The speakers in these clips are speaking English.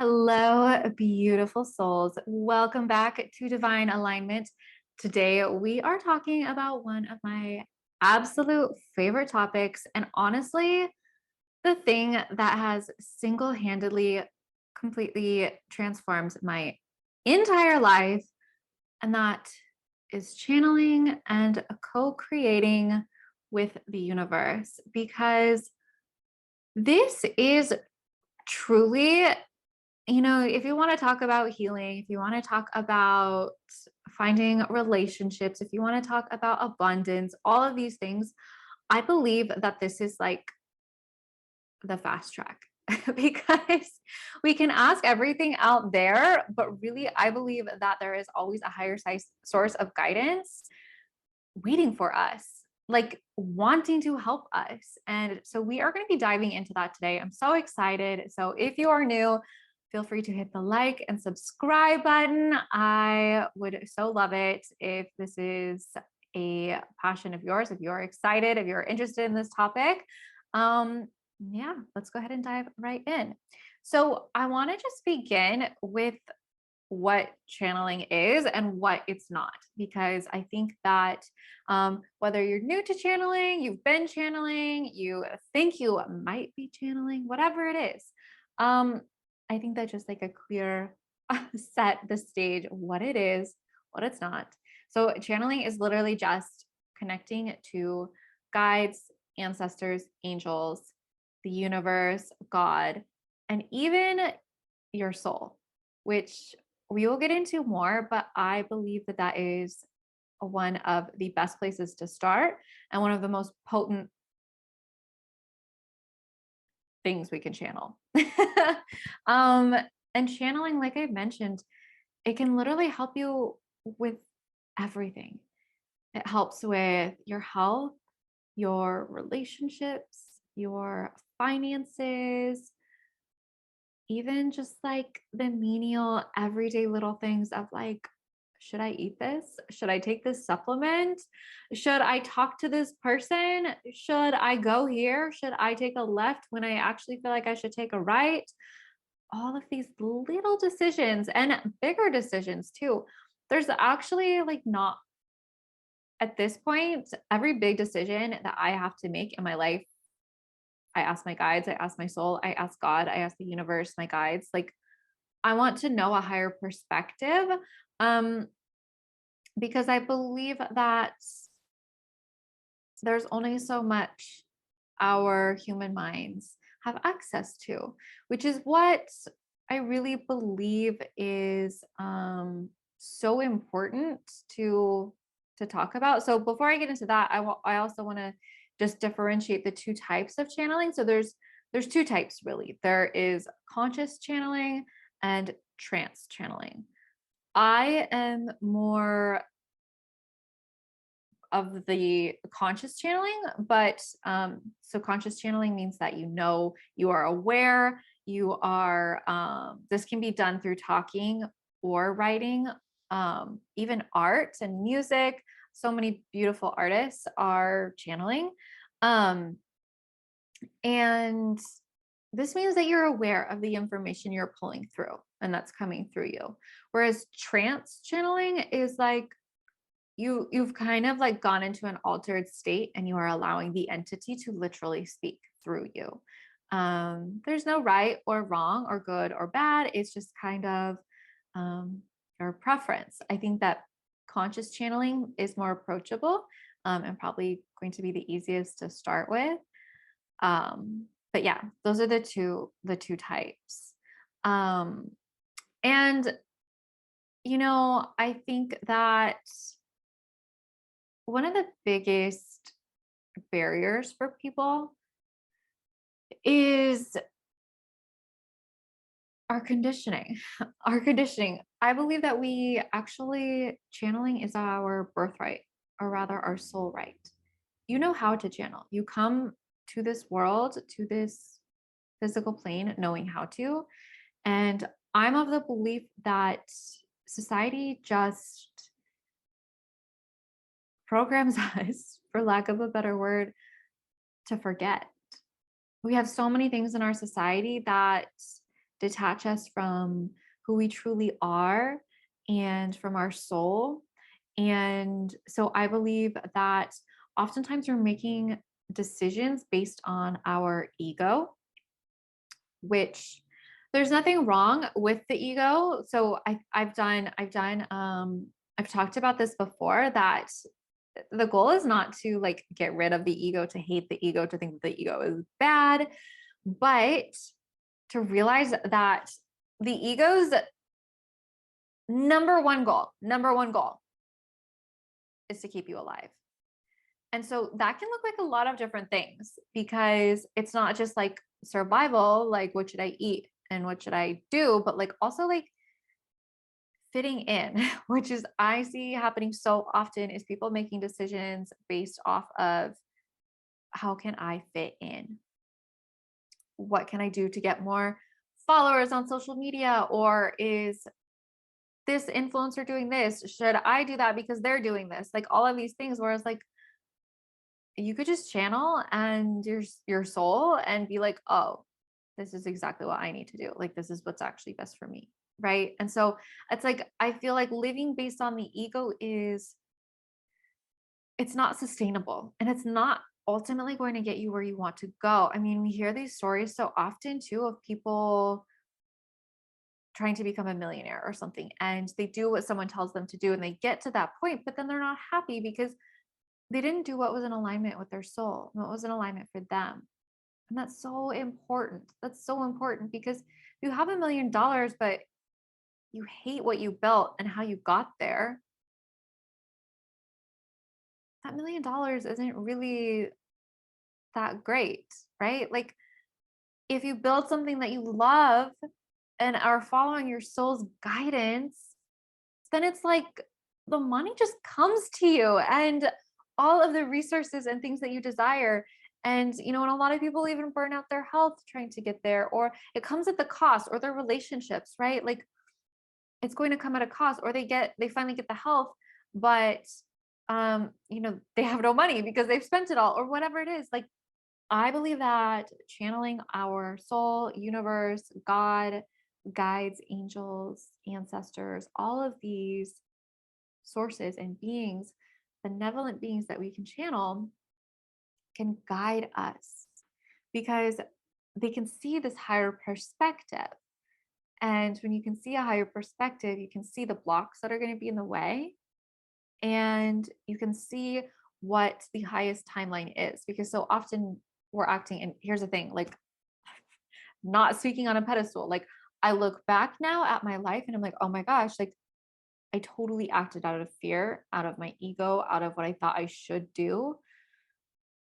Hello, beautiful souls. Welcome back to Divine Alignment. Today, we are talking about one of my absolute favorite topics, and honestly, the thing that has single-handedly completely transformed my entire life, and that is channeling and co-creating with the universe. Because this is truly, if you want to talk about healing, if you want to talk about finding relationships, if you want to talk about abundance, all of these things, I believe that this is like the fast track because we can ask everything out there, but really, I believe that there is always a higher size source of guidance waiting for us, like wanting to help us. And so we are going to be diving into that today. I'm so excited. So if you are new, feel free to hit the like and subscribe button. I would so love it if this is a passion of yours, if you're excited, if you're interested in this topic. Yeah, let's go ahead and dive right in. So I want to just begin with what channeling is and what it's not, because I think that whether you're new to channeling, you've been channeling, you think you might be channeling, whatever it is, I think that just like a clear set the stage, what it is, what it's not. So channeling is literally just connecting to guides, ancestors, angels, the universe, God, and even your soul, which we will get into more, but I believe that that is one of the best places to start and one of the most potent things we can channel. um, and channeling, like I mentioned, it can literally help you with everything. It helps with your health, your relationships, your finances, even just like the menial everyday little things of like, should I eat this? Should I take this supplement? Should I talk to this person? Should I go here? Should I take a left when I actually feel like I should take a right? All of these little decisions and bigger decisions too. There's actually like not, at this point, every big decision that I have to make in my life, I ask my guides, I ask my soul, I ask God, I ask the universe, my guides, like I want to know a higher perspective, um, because I believe that there's only so much our human minds have access to, which is what I really believe is so important to talk about. So before I get into that, I also want to just differentiate the two types of channeling. So there's two types really. There is conscious channeling and trance channeling. I am more of the conscious channeling, but so conscious channeling means that you are aware, you are this can be done through talking or writing, even art and music. So many beautiful artists are channeling. Um, and this means that you're aware of the information you're pulling through and that's coming through you. Whereas trance channeling is like you've kind of like gone into an altered state and you are allowing the entity to literally speak through you. There's no right or wrong or good or bad. It's just kind of your preference. I think that conscious channeling is more approachable, and probably going to be the easiest to start with. But yeah, those are the two types. Um, and I think that one of the biggest barriers for people is our conditioning. Our conditioning. I believe that we actually, channeling is our birthright, or rather our soul right. You know how to channel. You come to this world, to this physical plane, knowing how to. And I'm of the belief that society just programs us, for lack of a better word, to forget. We have so many things in our society that detach us from who we truly are and from our soul. And so I believe that oftentimes we're making decisions based on our ego, which there's nothing wrong with the ego. So I've talked about this before, that the goal is not to like get rid of the ego, to hate the ego, to think that the ego is bad, but to realize that the ego's number one goal is to keep you alive. And so that can look like a lot of different things, because it's not just like survival, like what should I eat and what should I do, but like also like fitting in, which is I see happening so often, is people making decisions based off of how can I fit in? What can I do to get more followers on social media? Or is this influencer doing this? Should I do that because they're doing this? Like all of these things, whereas like you could just channel and your soul and be like, oh, this is exactly what I need to do. Like this is what's actually best for me. Right. And so it's like I feel like living based on the ego it's not sustainable, and it's not ultimately going to get you where you want to go. I mean, we hear these stories so often too of people trying to become a millionaire or something, and they do what someone tells them to do and they get to that point, but then they're not happy because they didn't do what was in alignment with their soul, what was in alignment for them. And that's so important. That's so important, because you have $1 million, but you hate what you built and how you got there. That $1 million isn't really that great, right? Like if you build something that you love and are following your soul's guidance, then it's like the money just comes to you, and all of the resources and things that you desire. And, and a lot of people even burn out their health trying to get there, or it comes at the cost, or their relationships, right? Like it's going to come at a cost, or they finally get the health, but, they have no money because they've spent it all, or whatever it is. Like, I believe that channeling our soul, universe, God, guides, angels, ancestors, all of these sources and beings, benevolent beings that we can channel, can guide us, because they can see this higher perspective. And when you can see a higher perspective, you can see the blocks that are going to be in the way, and you can see what the highest timeline is, because so often we're acting. And here's the thing, like, not speaking on a pedestal, like I look back now at my life and I'm like, oh my gosh, like I totally acted out of fear, out of my ego, out of what I thought I should do,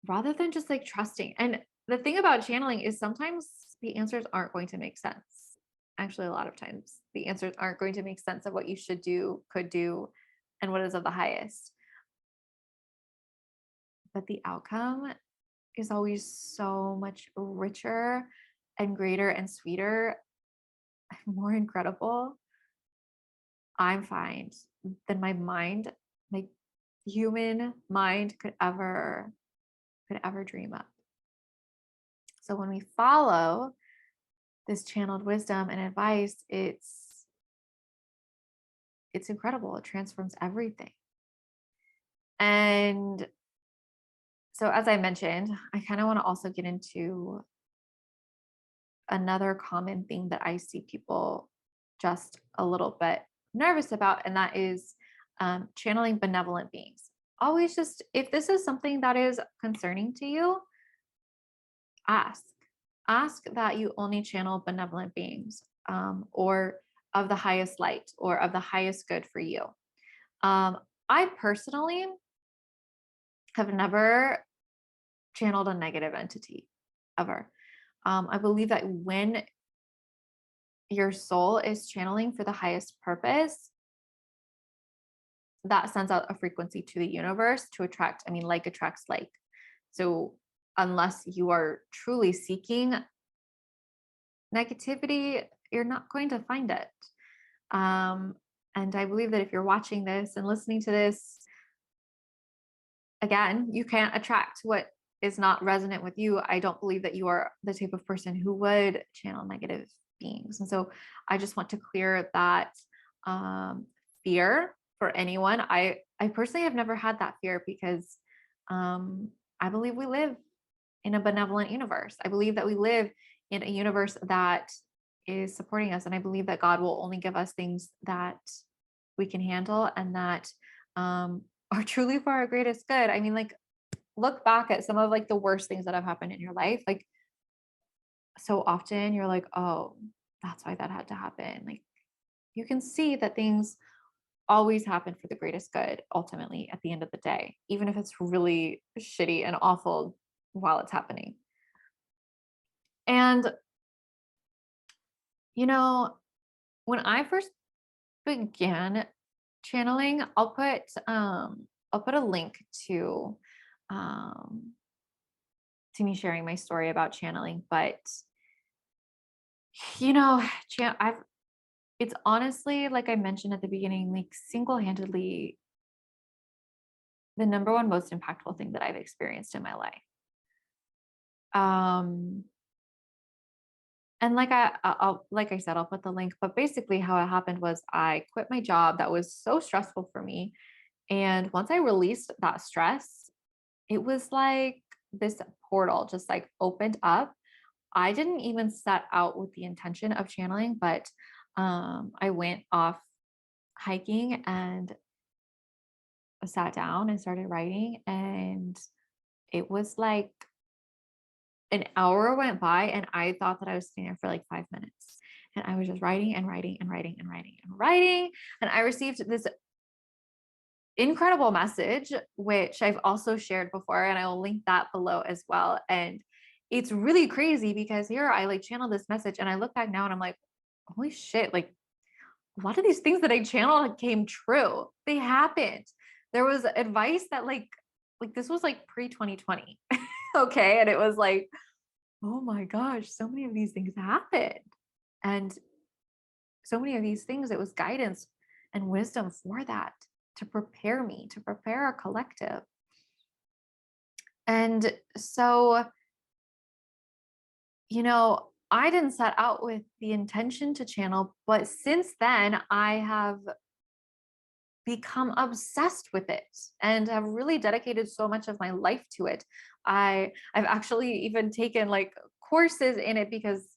rather than just like trusting. And the thing about channeling is sometimes the answers aren't going to make sense. Actually, a lot of times the answers aren't going to make sense of what you should do, could do, and what is of the highest. But the outcome is always so much richer and greater and sweeter, more incredible, I'm find, than my mind, my human mind could ever dream up. So when we follow this channeled wisdom and advice, it's incredible. It transforms everything. And so as I mentioned, I kind of want to also get into another common thing that I see people just a little bit nervous about, and that is channeling benevolent beings. Always just, if this is something that is concerning to you, ask. Ask that you only channel benevolent beings, or of the highest light, or of the highest good for you. I personally have never channeled a negative entity ever. I believe that when your soul is channeling for the highest purpose, that sends out a frequency to the universe to attract. I mean, like attracts like. So unless you are truly seeking negativity, you're not going to find it. And I believe that if you're watching this and listening to this, again, you can't attract what is not resonant with you. I don't believe that you are the type of person who would channel negative beings. And so I just want to clear that fear for anyone. I personally have never had that fear because I believe we live in a benevolent universe. I believe that we live in a universe that is supporting us. And I believe that God will only give us things that we can handle and that are truly for our greatest good. I mean, like, look back at some of like the worst things that have happened in your life. Like, so often you're like, oh, that's why that had to happen. Like, you can see that things always happen for the greatest good ultimately at the end of the day, even if it's really shitty and awful while it's happening. And, you know, when I first began channeling, I'll put a link um to me sharing my story about channeling. But you know, I've it's honestly, like I mentioned at the beginning, like single-handedly the number one most impactful thing that I've experienced in my life. Um, and like I said, I'll put the link. But basically, how it happened was I quit my job that was so stressful for me, and once I released that stress, it was like this portal just like opened up. I didn't even set out with the intention of channeling, but I went off hiking and sat down and started writing. And it was like an hour went by, and I thought that I was sitting there for like 5 minutes. And I was just writing and writing and writing and writing and writing. And I received this incredible message, which I've also shared before, and I will link that below as well. And it's really crazy because here I like channel this message and I look back now and I'm like, holy shit, like a lot of these things that I channeled came true. They happened. There was advice that like this was like pre 2020. Okay. And it was like, oh my gosh, so many of these things happened. And so many of these things, it was guidance and wisdom for that to prepare me, to prepare our collective. And so, you know, I didn't set out with the intention to channel, but since then, I have become obsessed with it and have really dedicated so much of my life to it. I've actually even taken like courses in it because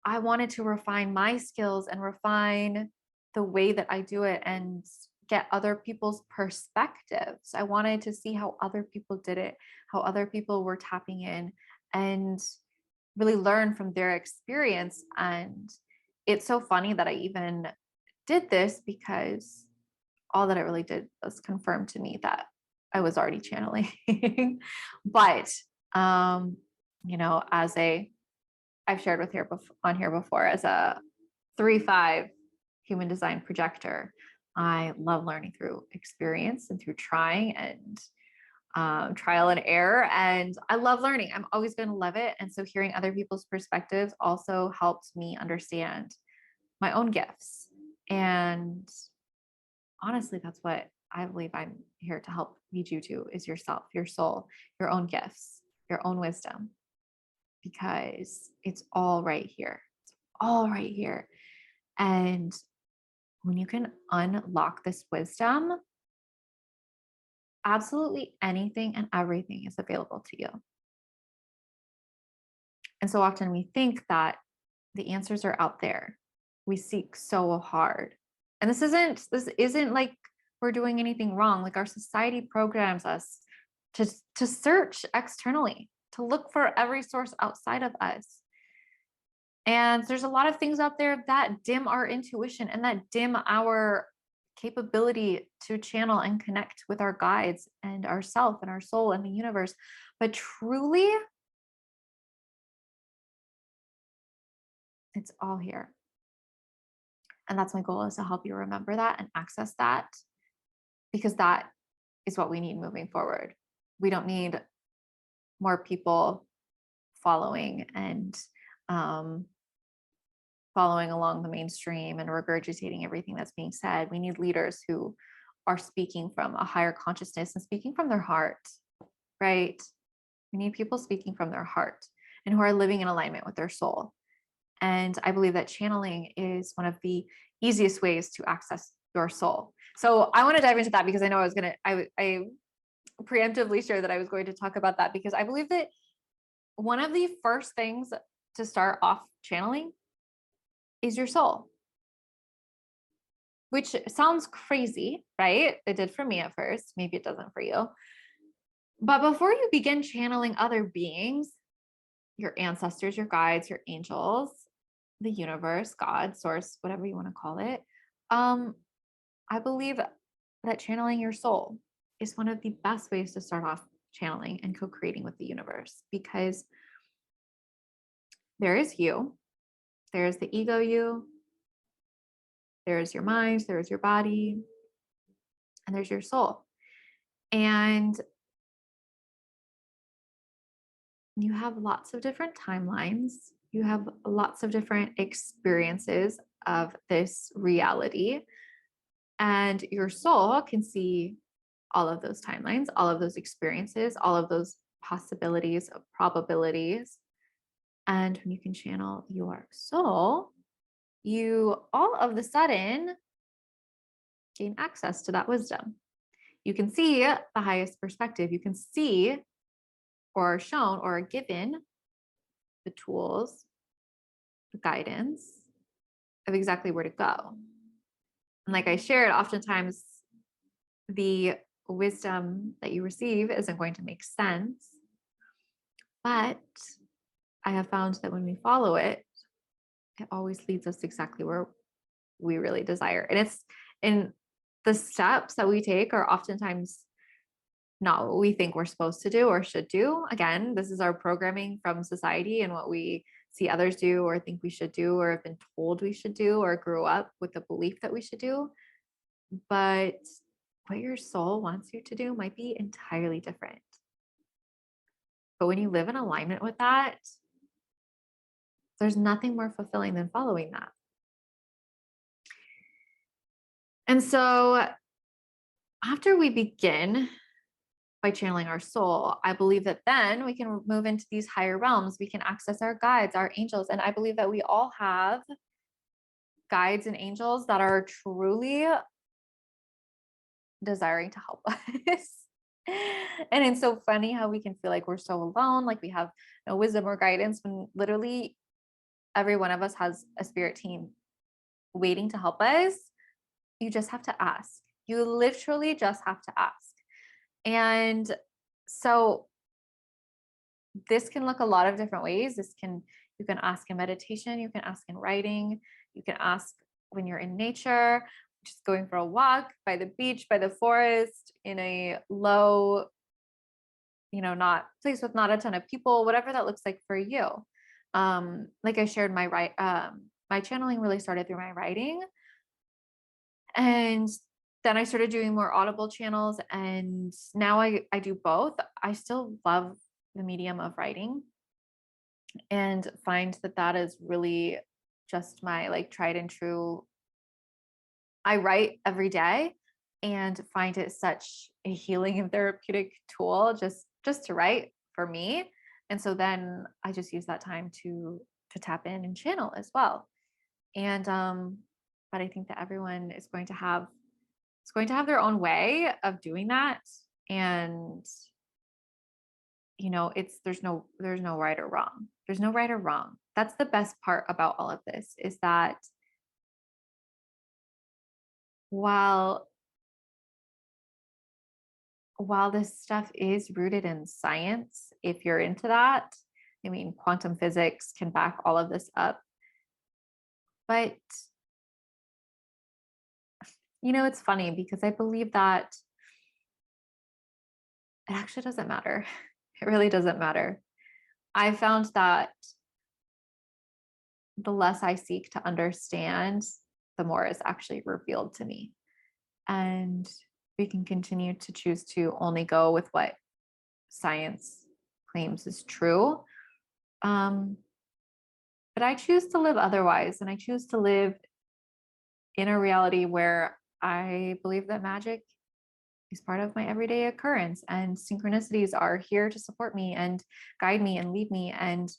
I wanted to refine my skills and refine the way that I do it and get other people's perspectives. I wanted to see how other people did it, how other people were tapping in, and really learn from their experience. And it's so funny that I even did this because all that it really did was confirm to me that I was already channeling. But you know, I've shared with here on here before, as a 3/5 human design projector, I love learning through experience and through trying and trial and error. And I love learning. I'm always going to love it. And so hearing other people's perspectives also helps me understand my own gifts. And honestly, that's what I believe I'm here to help lead you to, is yourself, your soul, your own gifts, your own wisdom, because it's all right here. It's all right here. And when you can unlock this wisdom, absolutely anything and everything is available to you. And so often we think that the answers are out there. We seek so hard. And this isn't like we're doing anything wrong. Like, our society programs us to search externally, to look for every source outside of us. And there's a lot of things out there that dim our intuition and that dim our capability to channel and connect with our guides and ourself and our soul and the universe. But truly, it's all here. And that's my goal, is to help you remember that and access that, because that is what we need moving forward. We don't need more people following and following along the mainstream and regurgitating everything that's being said. We need leaders who are speaking from a higher consciousness and speaking from their heart, right? We need people speaking from their heart and who are living in alignment with their soul. And I believe that channeling is one of the easiest ways to access your soul. So I want to dive into that because I know I preemptively shared that I was going to talk about that because I believe that one of the first things to start off channeling is your soul, which sounds crazy, right? It did for me at first. Maybe it doesn't for you. But before you begin channeling other beings, your ancestors, your guides, your angels, the universe, God, source, whatever you want to call it, I believe that channeling your soul is one of the best ways to start off channeling and co-creating with the universe, because there is you, there's the ego you, there's your mind, there's your body, and there's your soul. And you have lots of different timelines. You have lots of different experiences of this reality. And your soul can see all of those timelines, all of those experiences, all of those possibilities, probabilities. And when you can channel your soul, you all of a sudden gain access to that wisdom. You can see the highest perspective. You can see or are shown or are given the tools, the guidance of exactly where to go. And like I shared, oftentimes the wisdom that you receive isn't going to make sense. But I have found that when we follow it, it always leads us exactly where we really desire. And it's in the steps that we take are oftentimes not what we think we're supposed to do or should do. Again, this is our programming from society and what we see others do or think we should do or have been told we should do or grew up with the belief that we should do. But what your soul wants you to do might be entirely different. But when you live in alignment with that, there's nothing more fulfilling than following that. And so after we begin by channeling our soul, I believe that then we can move into these higher realms. We can access our guides, our angels. And I believe that we all have guides and angels that are truly desiring to help us. And it's so funny how we can feel like we're so alone, like we have no wisdom or guidance, when literally every one of us has a spirit team waiting to help us. You just have to ask. You literally just have to ask. And so this can look a lot of different ways. You can ask in meditation, you can ask in writing, you can ask when you're in nature, just going for a walk by the beach, by the forest, in a low, not place with not a ton of people, whatever that looks like for you. Like I shared, my channeling really started through my writing. And then I started doing more audible channels, and now I do both. I still love the medium of writing and find that is really just my like tried and true. I write every day and find it such a healing and therapeutic tool just to write for me. And so then I just use that time to tap in and channel as well. And but I think that everyone is going to have their own way of doing that. And there's no right or wrong. There's no right or wrong. That's the best part about all of this, is that while this stuff is rooted in science, if you're into that, I mean, quantum physics can back all of this up. But it's funny because I believe that it actually doesn't matter. It really doesn't matter. I found that the less I seek to understand, the more is actually revealed to me. And we can continue to choose to only go with what science claims is true. But I choose to live otherwise. And I choose to live in a reality where I believe that magic is part of my everyday occurrence, and synchronicities are here to support me and guide me and lead me. And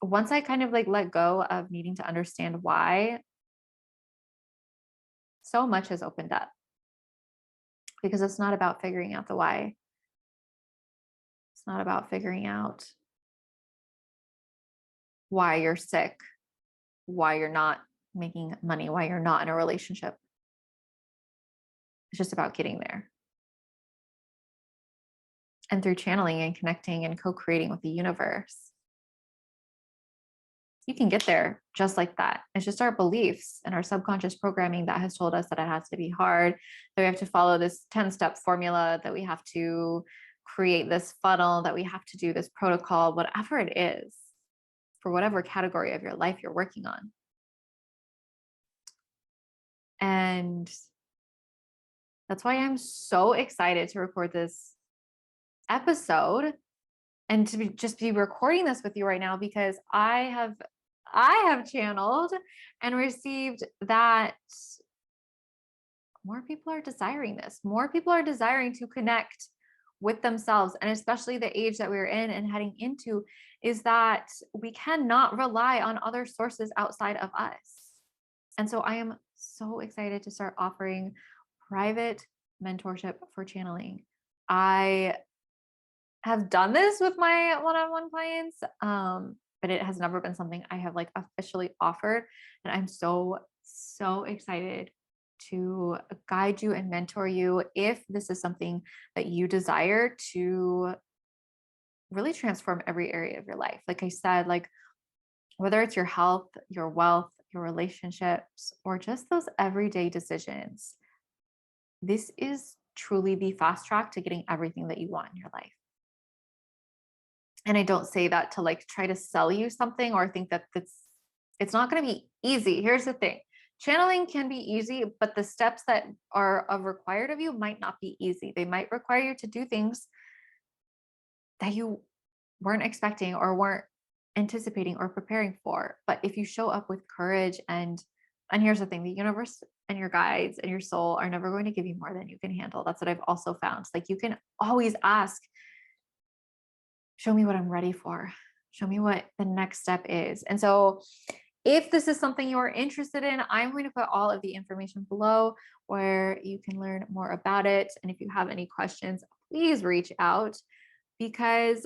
once I kind of like let go of needing to understand why, so much has opened up, because it's not about figuring out the why. It's not about figuring out why you're sick, why you're not making money, why you're not in a relationship. It's just about getting there. And through channeling and connecting and co-creating with the universe, you can get there just like that. It's just our beliefs and our subconscious programming that has told us that it has to be hard, that we have to follow this 10-step formula, that we have to create this funnel, that we have to do this protocol, whatever it is, for whatever category of your life you're working on. And that's why I'm so excited to record this episode and to just be recording this with you right now, because I have channeled and received that more people are desiring this. More people are desiring to connect with themselves, and especially the age that we're in and heading into, is that we cannot rely on other sources outside of us. And so I am so excited to start offering private mentorship for channeling. I have done this with my one-on-one clients, but it has never been something I have like officially offered. And I'm so excited to guide you and mentor you if this is something that you desire to really transform every area of your life. Like I said, like whether it's your health, your wealth, your relationships, or just those everyday decisions, this is truly the fast track to getting everything that you want in your life. And I don't say that to like try to sell you something or think that it's not going to be easy. Here's the thing. Channeling can be easy, but the steps that are required of you might not be easy. They might require you to do things that you weren't expecting or weren't anticipating or preparing for. But if you show up with courage and here's the thing, the universe and your guides and your soul are never going to give you more than you can handle. That's what I've also found. It's like you can always ask, show me what I'm ready for. Show me what the next step is. And so if this is something you're interested in, I'm going to put all of the information below where you can learn more about it. And if you have any questions, please reach out, because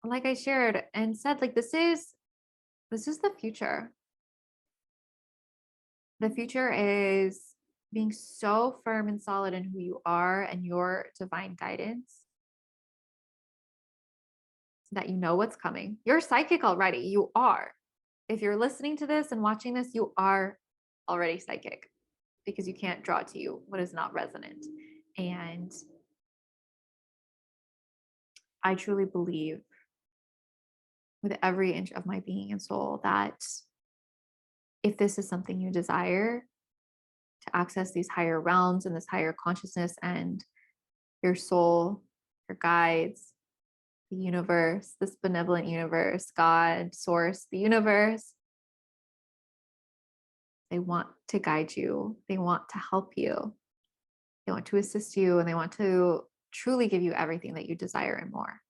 like I shared and said, like this is the future. The future is being so firm and solid in who you are and your divine guidance, that you know what's coming. You're psychic already. You are. If you're listening to this and watching this, you are already psychic, because you can't draw to you what is not resonant. And I truly believe with every inch of my being and soul that if this is something you desire, to access these higher realms and this higher consciousness and your soul, your guides, the universe, this benevolent universe, God, source, the universe, they want to guide you. They want to help you. They want to assist you, and they want to truly give you everything that you desire and more.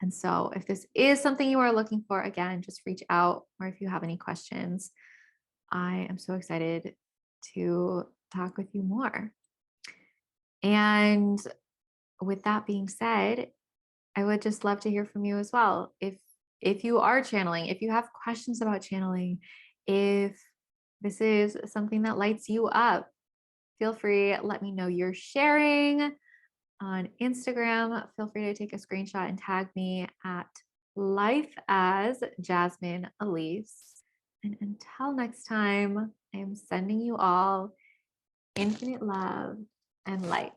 And so if this is something you are looking for, again, just reach out. Or if you have any questions, I am so excited to talk with you more. And with that being said, I would just love to hear from you as well. If you are channeling, if you have questions about channeling, if this is something that lights you up, feel free, let me know you're sharing on Instagram. Feel free to take a screenshot and tag me at Life as Jasmine Elise. And until next time, I am sending you all infinite love and light.